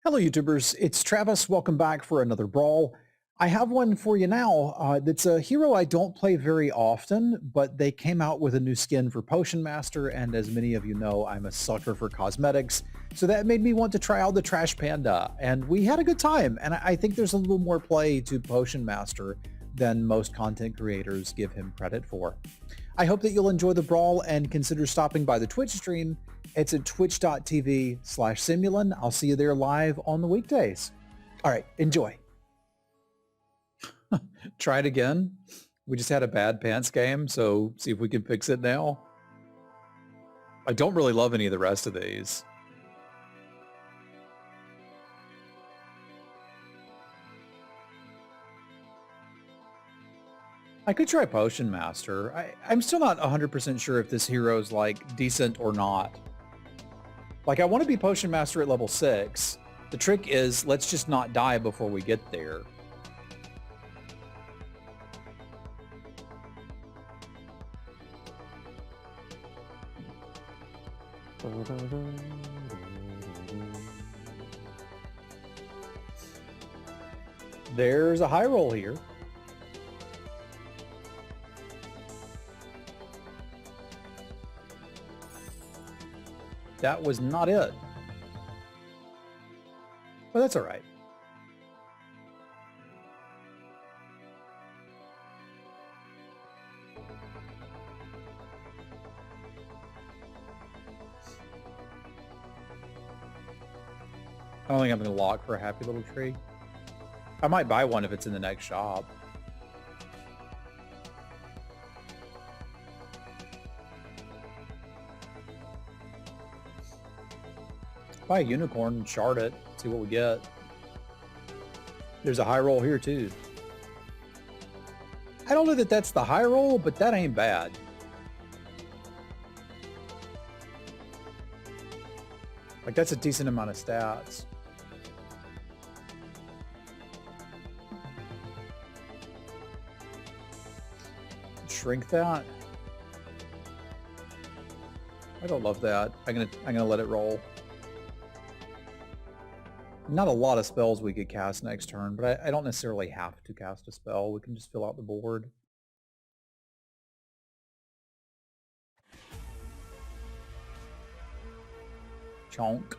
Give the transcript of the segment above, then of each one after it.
Hello, YouTubers. It's Travis. Welcome back for another Brawl. I have one for you now. That's a hero I don't play very often, but they came out with a new skin for Potion Master, and as many of you know, I'm a sucker for cosmetics, so that made me want to try out the Trash Panda, and we had a good time, and I think there's a little more play to Potion Master than most content creators give him credit for. I hope that you'll enjoy the Brawl and consider stopping by the Twitch stream. It's at twitch.tv/Semulin. I'll see you there live on the weekdays. All right, enjoy. Try it again. We just had a bad pants game, so see if we can fix it now. I don't really love any of the rest of these. I could try Potion Master. I'm still not 100% sure if this hero's like decent or not. Like, I want to be Potion Master at level 6. The trick is, let's just not die before we get there. There's a high roll here. That was not it. But that's all right. I don't think I'm going to lock for a happy little tree. I might buy one if it's in the next shop. Buy a unicorn and shard it, see what we get. There's a high roll here too. I don't know that that's the high roll, but that ain't bad. Like, that's a decent amount of stats. Shrink that. I don't love that. I'm gonna let it roll. Not a lot of spells we could cast next turn, but I don't necessarily have to cast a spell. We can just fill out the board. Chonk.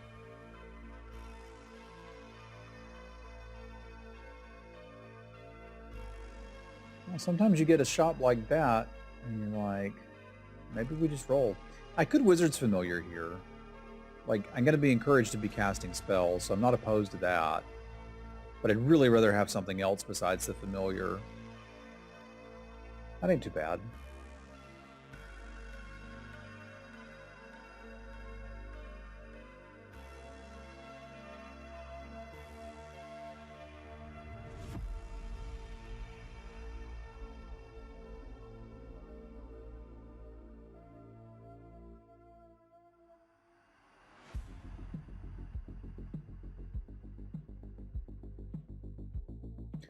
Well, sometimes you get a shot like that, and you're like, maybe we just roll. I could Wizard's Familiar here. Like, I'm going to be encouraged to be casting spells, so I'm not opposed to that. But I'd really rather have something else besides the Familiar. That ain't too bad.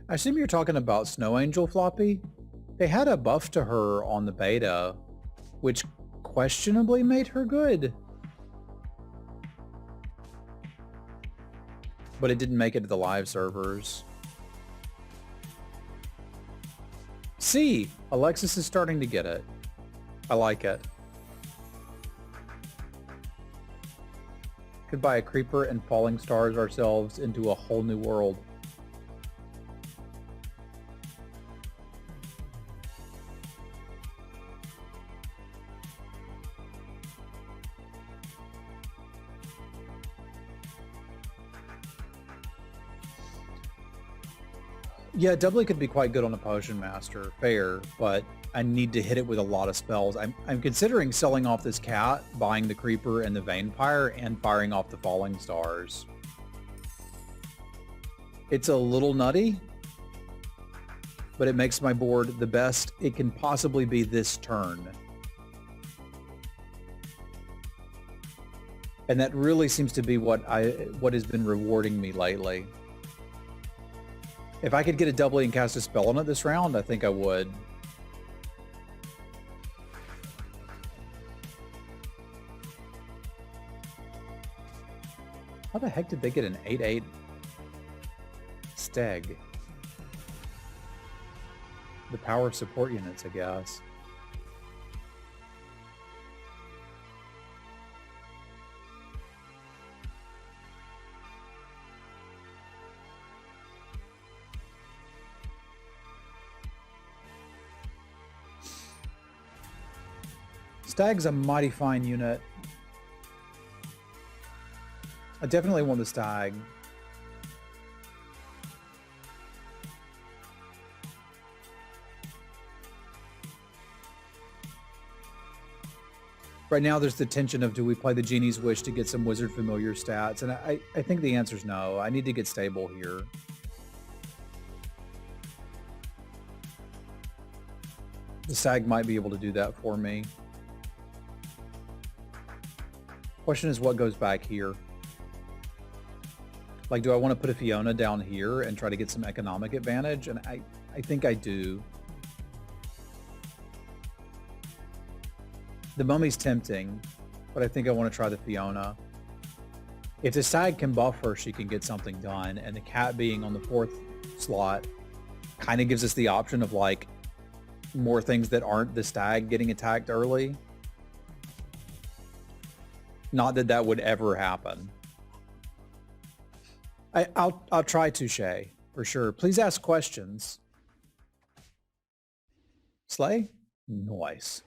I assume you're talking about Snow Angel Floppy? They had a buff to her on the beta, which questionably made her good. But it didn't make it to the live servers. See, Alexis is starting to get it. I like it. Could buy a creeper and falling stars ourselves into a whole new world. Yeah, doubly could be quite good on a Potion Master, fair, but I need to hit it with a lot of spells. I'm considering selling off this cat, buying the Creeper and the Vampire, and firing off the Falling Stars. It's a little nutty, but it makes my board the best it can possibly be this turn. And that really seems to be what has been rewarding me lately. If I could get a doubly and cast a spell on it this round, I think I would. How the heck did they get an 8/8 steg? The power support units, I guess. Stag's a mighty fine unit. I definitely want the stag. Right now there's the tension of, do we play the Genie's Wish to get some Wizard Familiar stats? And I think the answer is no. I need to get stable here. The stag might be able to do that for me. Question is, what goes back here? Like, do I want to put a Fiona down here and try to get some economic advantage? And I think I do. The Mummy's tempting, but I think I want to try the Fiona. If the stag can buff her, she can get something done. And the cat being on the 4th slot kind of gives us the option of like more things that aren't the stag getting attacked early. Not that that would ever happen. I'll try Touche for sure. Please ask questions. Slay? Nice.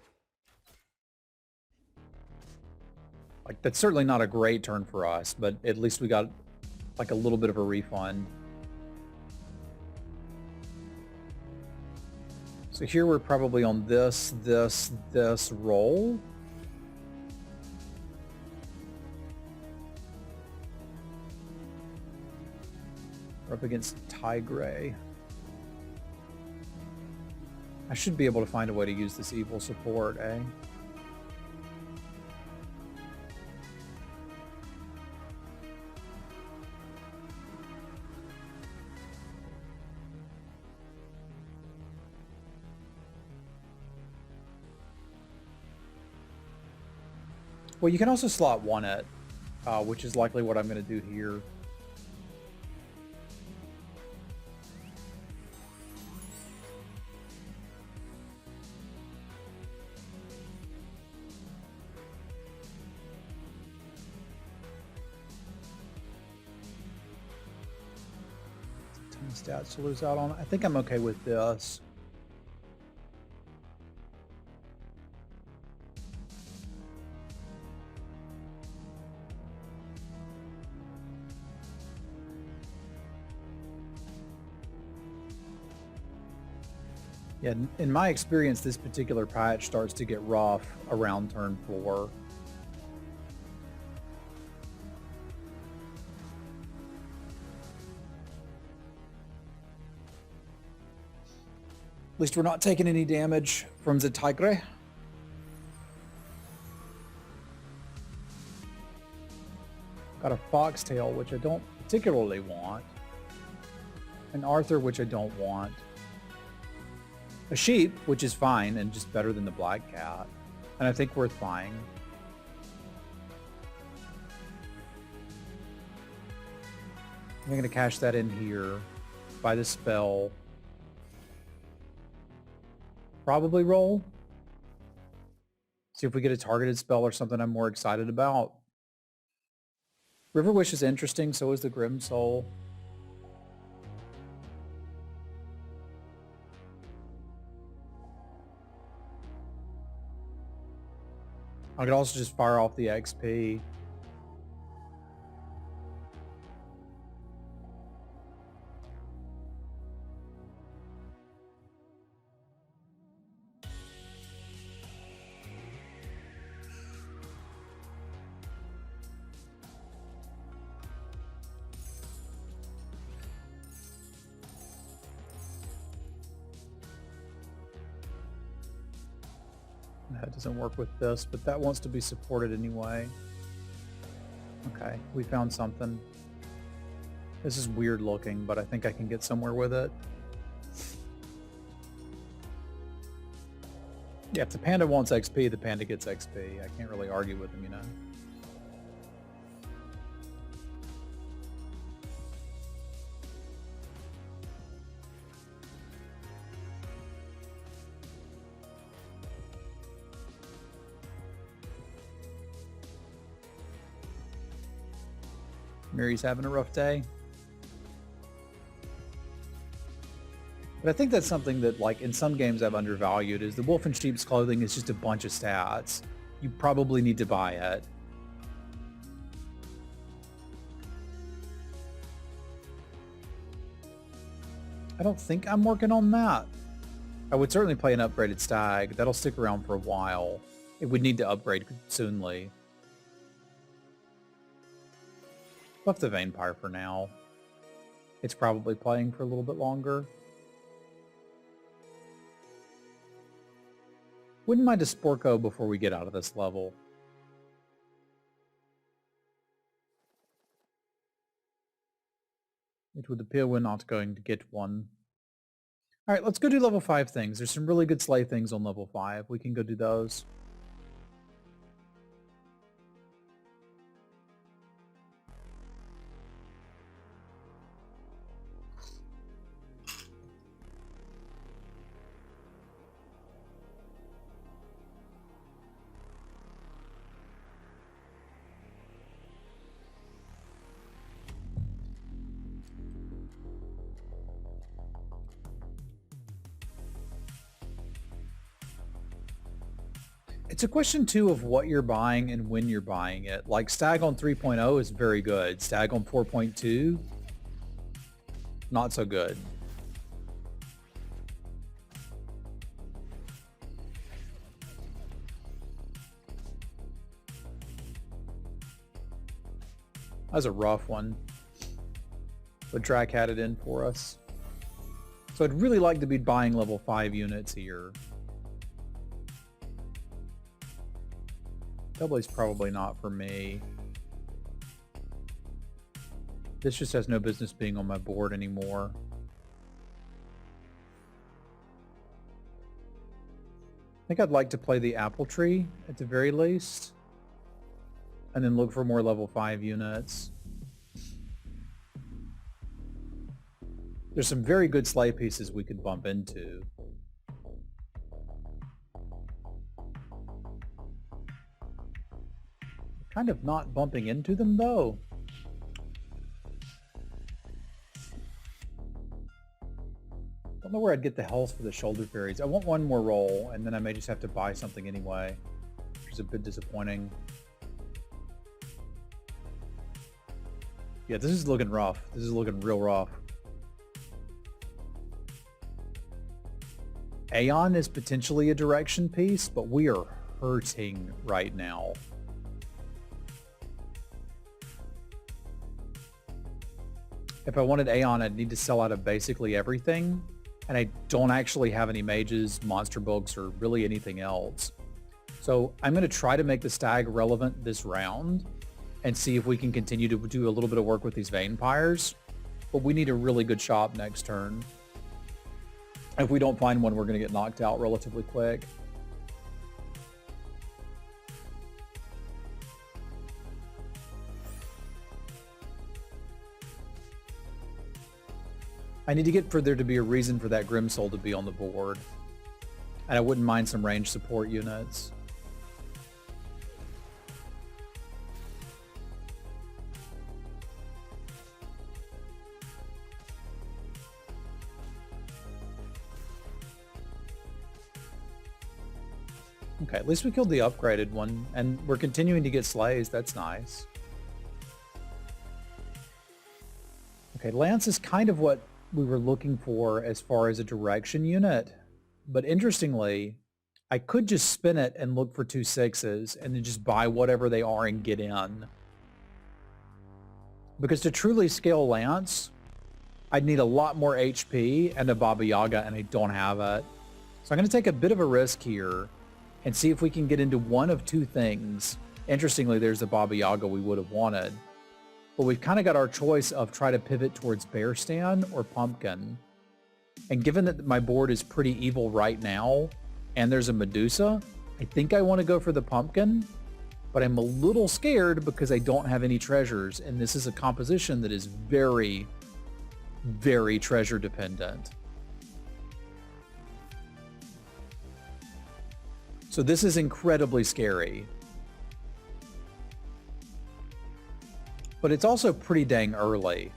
Like, that's certainly not a great turn for us, but at least we got like a little bit of a refund. So here we're probably on this roll. We're up against Tigray. I should be able to find a way to use this evil support, eh? Well, you can also slot one it, which is likely what I'm going to do here. Stats to lose out on. I think I'm okay with this. Yeah, in my experience, this particular patch starts to get rough around turn 4. At least we're not taking any damage from the Tigre. Got a Foxtail, which I don't particularly want. An Arthur, which I don't want. A Sheep, which is fine and just better than the Black Cat. And I think worth buying. I'm going to cash that in here. Buy the spell. Probably roll. See if we get a targeted spell or something I'm more excited about. River Wish is interesting, so is the Grim Soul. I could also just fire off the XP. That doesn't work with this, but that wants to be supported anyway. Okay, we found something. This is weird looking, but I think I can get somewhere with it. Yeah, if the panda wants XP, the panda gets XP. I can't really argue with him, you know. Mary's having a rough day. But I think that's something that, like, in some games I've undervalued, is the wolf in sheep's clothing is just a bunch of stats. You probably need to buy it. I don't think I'm working on that. I would certainly play an upgraded stag. That'll stick around for a while. It would need to upgrade soonly. Buff the Vampire for now. It's probably playing for a little bit longer. Wouldn't mind a Sporko before we get out of this level. It would appear we're not going to get one. Alright, let's go do level 5 things. There's some really good sleigh things on level 5. We can go do those. It's a question, too, of what you're buying and when you're buying it. Like, Stag on 3.0 is very good. Stag on 4.2, not so good. That was a rough one. But Drac had it in for us. So I'd really like to be buying level 5 units here. Doubly's probably not for me. This just has no business being on my board anymore. I think I'd like to play the Apple Tree at the very least. And then look for more level 5 units. There's some very good sleigh pieces we could bump into. Kind of not bumping into them, though. Don't know where I'd get the health for the shoulder fairies. I want one more roll, and then I may just have to buy something anyway, which is a bit disappointing. Yeah, this is looking rough. This is looking real rough. Aeon is potentially a direction piece, but we are hurting right now. If I wanted Aeon, I'd need to sell out of basically everything, and I don't actually have any mages, monster books, or really anything else. So I'm going to try to make the Stag relevant this round and see if we can continue to do a little bit of work with these Vampires, but we need a really good shop next turn. If we don't find one, we're going to get knocked out relatively quick. I need to get for there to be a reason for that Grimsoul to be on the board. And I wouldn't mind some range support units. Okay, at least we killed the upgraded one, and we're continuing to get slays. That's nice. Okay, Lance is kind of what we were looking for as far as a direction unit, but interestingly, I could just spin it and look for 2 6s and then just buy whatever they are and get in. Because to truly scale Lance, I'd need a lot more HP and a Baba Yaga, and I don't have it. So I'm going to take a bit of a risk here and see if we can get into one of 2 things. Interestingly, there's the Baba Yaga we would have wanted. But we've kind of got our choice of try to pivot towards Bear Stand or Pumpkin. And given that my board is pretty evil right now, and there's a Medusa, I think I want to go for the Pumpkin, but I'm a little scared because I don't have any treasures, and this is a composition that is very, very treasure dependent. So this is incredibly scary. but it's also pretty dang early.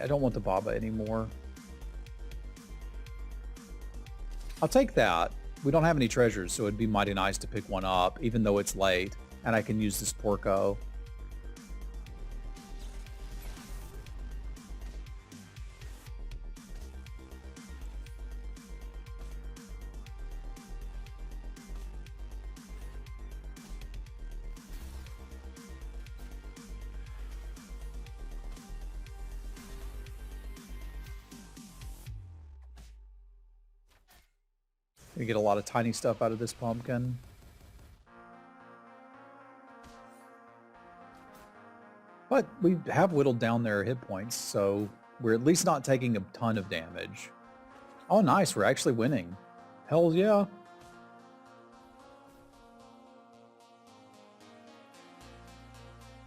I don't want the Baba anymore. I'll take that. We don't have any treasures, so it'd be mighty nice to pick one up, even though it's late, and I can use this Porco. We get a lot of tiny stuff out of this pumpkin. But we have whittled down their hit points, so we're at least not taking a ton of damage. Oh, nice. We're actually winning. Hells yeah.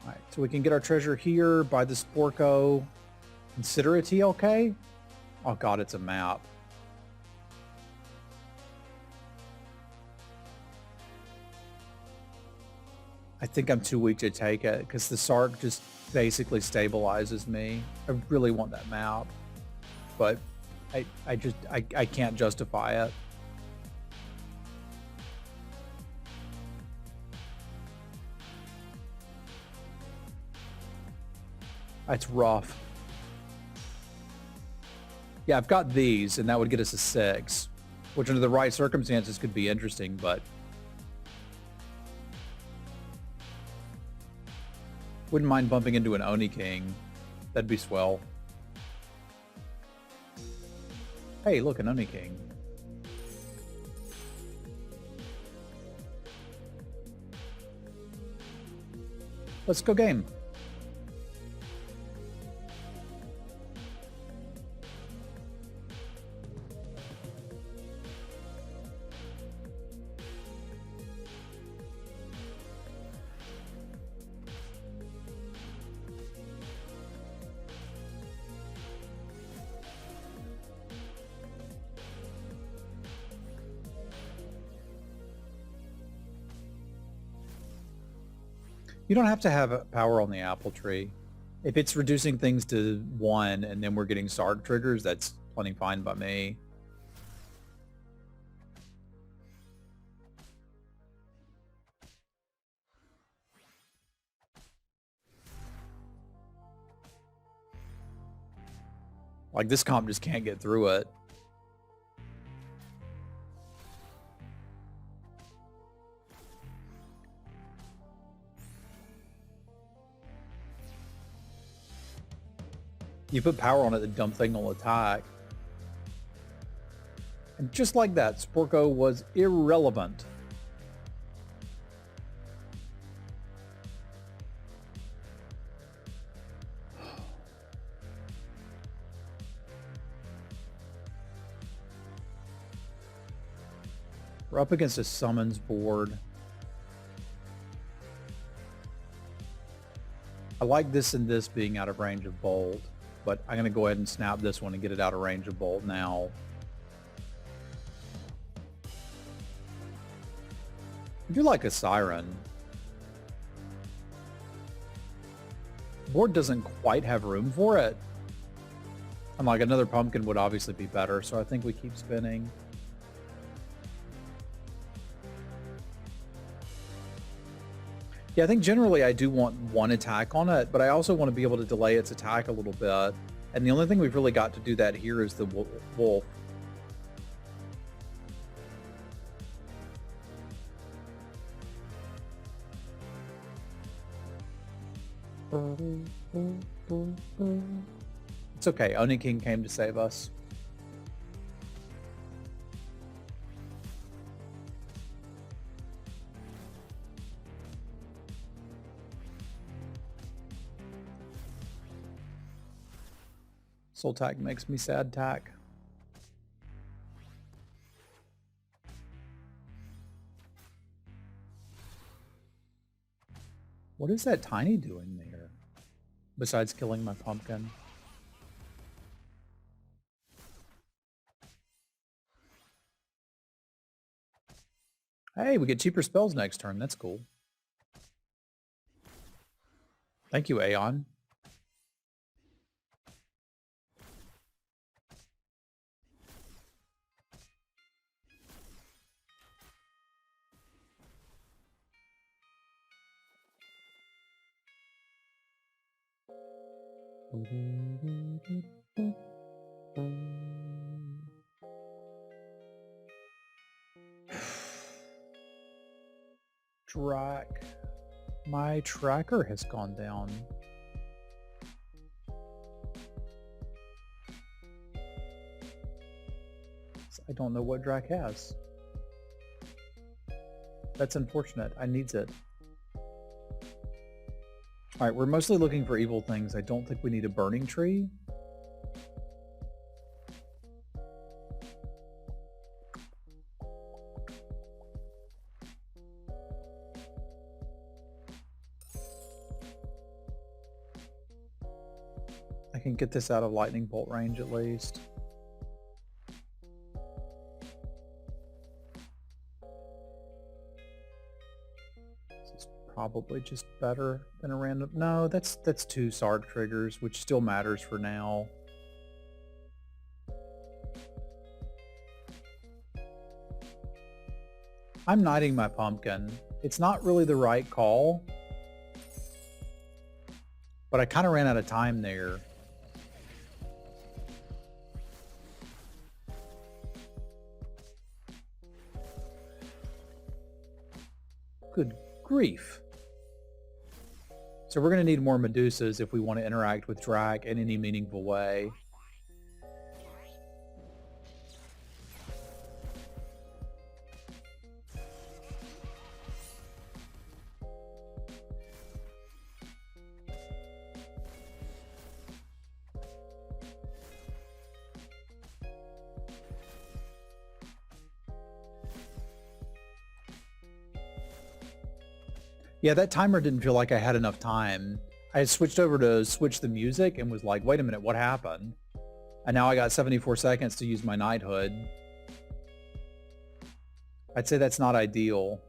Alright, so we can get our treasure here, buy this Porco. Consider a TLK? Oh god, it's a map. I think I'm too weak to take it because the Sark just basically stabilizes me. I really want that map, but I can't justify it. It's rough. Yeah, I've got these, and that would get us a 6, which under the right circumstances could be interesting, but wouldn't mind bumping into an Oni King. That'd be swell. Hey, look, an Oni King. Let's go game. You don't have to have power on the apple tree. If it's reducing things to 1 and then we're getting Sark triggers, that's plenty fine by me. Like, this comp just can't get through it. You put power on it, the dumb thing will attack. And just like that, Sporko was irrelevant. We're up against a summons board. I like this and this being out of range of Bolt, but I'm going to go ahead and snap this one and get it out of range of Bolt now. I do like a Siren. Board doesn't quite have room for it. And like another pumpkin would obviously be better, so I think we keep spinning. Yeah, I think generally I do want 1 attack on it, but I also want to be able to delay its attack a little bit. And the only thing we've really got to do that here is the wolf. It's okay, Oni King came to save us. Soul Tack makes me sad tack. What is that Tiny doing there? Besides killing my pumpkin. Hey, we get cheaper spells next turn. That's cool. Thank you, Aeon. Track. My tracker has gone down. I don't know what Drac has. That's unfortunate. I needs it. Alright, we're mostly looking for evil things. I don't think we need a burning tree. I can get this out of lightning bolt range at least. This is probably just better than a random... No, that's 2 Sarg triggers, which still matters for now. I'm knighting my pumpkin. It's not really the right call, but I kind of ran out of time there. Good grief. So we're going to need more Medusas if we want to interact with Drac in any meaningful way. Yeah, that timer didn't feel like I had enough time. I had switched over to switch the music and was like, wait a minute, what happened? And now I got 74 seconds to use my knighthood. I'd say that's not ideal.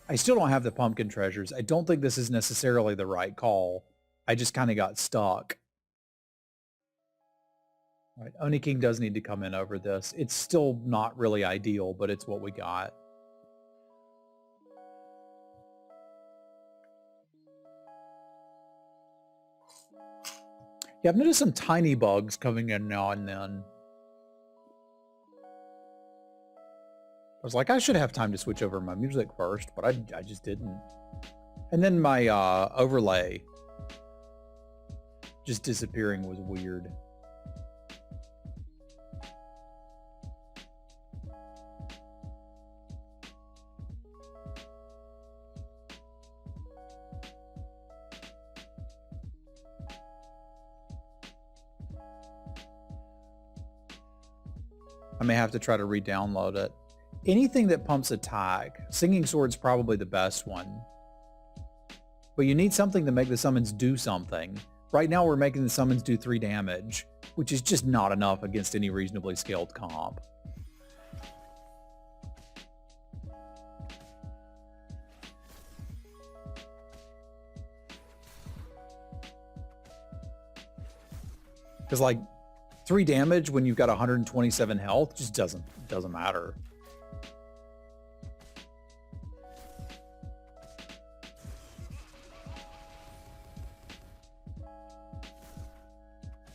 I still don't have the pumpkin treasures. I don't think this is necessarily the right call. I just kind of got stuck. All right, Oni King does need to come in over this. It's still not really ideal, but it's what we got. Yeah, I've noticed some tiny bugs coming in now and then. I was like, I should have time to switch over my music first, but I just didn't. And then my overlay just disappearing was weird. I may have to try to re-download it. Anything that pumps attack, Singing Sword's probably the best one. But you need something to make the summons do something. Right now we're making the summons do 3 damage, which is just not enough against any reasonably scaled comp. Because like 3 damage when you've got 127 health just doesn't matter.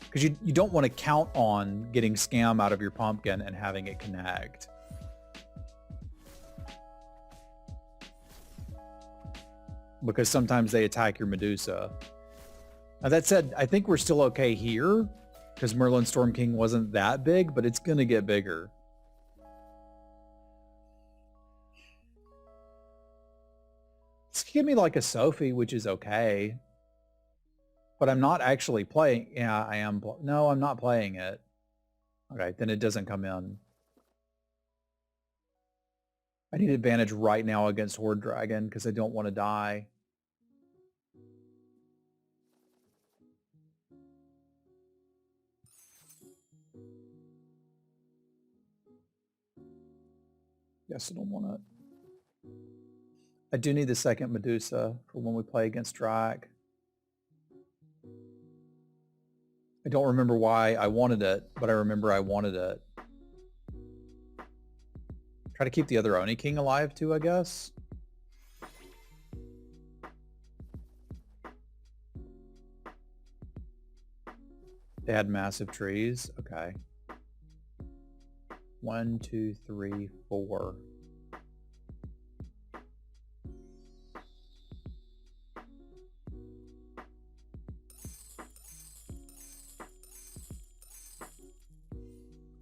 Because you don't want to count on getting scam out of your pumpkin and having it connect. Because sometimes they attack your Medusa. Now that said, I think we're still okay here, because Merlin Storm King wasn't that big, but it's going to get bigger. It's give me like a Sophie, which is okay. But I'm not actually playing. Yeah, I am. No, I'm not playing it. Okay, then it doesn't come in. I need advantage right now against Horde Dragon because I don't want to die. Yes, I don't want it. I do need the second Medusa for when we play against Drac. I don't remember why I wanted it, but I remember I wanted it. Try to keep the other Oni King alive too, I guess. They had massive trees. Okay. 1, 2, 3, 4.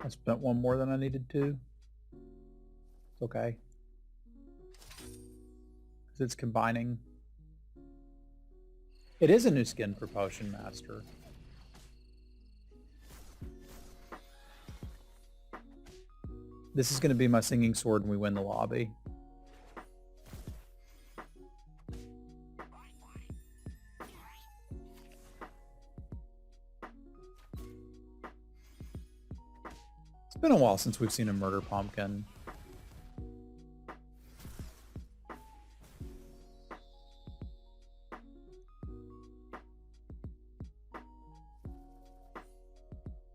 I spent one more than I needed to. It's okay. Because it's combining. It is a new skin for Potion Master. This is going to be my singing sword when we win the lobby. It's been a while since we've seen a murder pumpkin.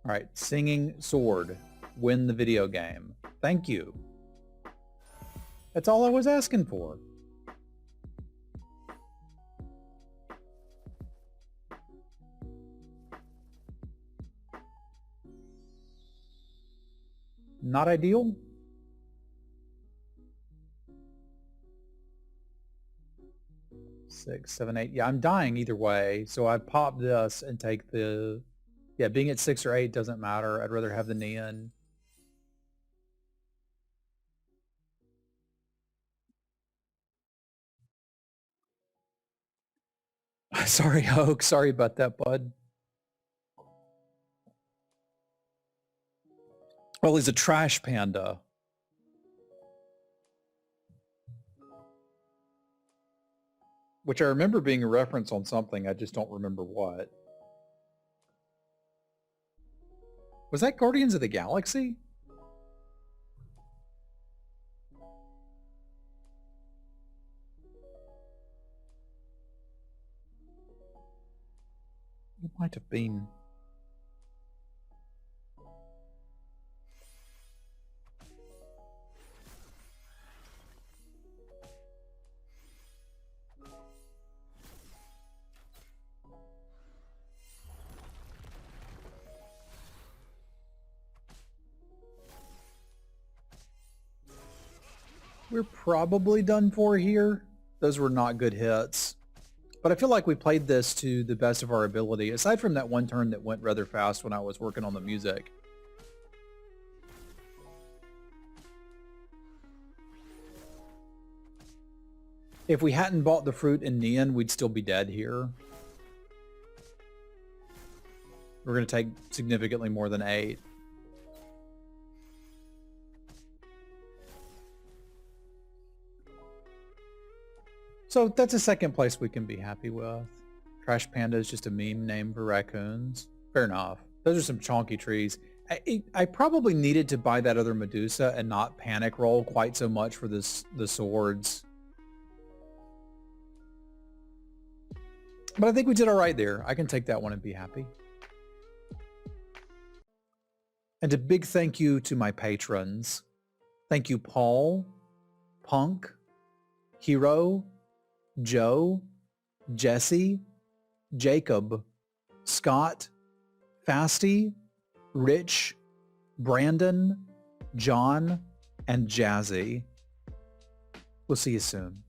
All right, singing sword, win the video game. Thank you. That's all I was asking for. Not ideal? Six, seven, eight. Yeah, I'm dying either way. So I pop this and take the... Yeah, being at 6 or 8 doesn't matter. I'd rather have the Neon. Sorry, Hoke. Sorry about that, bud. Well, he's a trash panda. Which I remember being a reference on something. I just don't remember what. Was that Guardians of the Galaxy? It might have been. We're probably done for here. Those were not good hits. But I feel like we played this to the best of our ability, aside from that one turn that went rather fast when I was working on the music. If we hadn't bought the fruit in Neon, we'd still be dead here. We're going to take significantly more than 8. So that's a second place we can be happy with. Trash Panda is just a meme name for raccoons. Fair enough. Those are some chonky trees. I probably needed to buy that other Medusa and not panic roll quite so much for the swords. But I think we did all right there. I can take that one and be happy. And a big thank you to my patrons. Thank you, Paul, Punk, Hero, Joe, Jesse, Jacob, Scott, Fasty, Rich, Brandon, John, and Jazzy. We'll see you soon.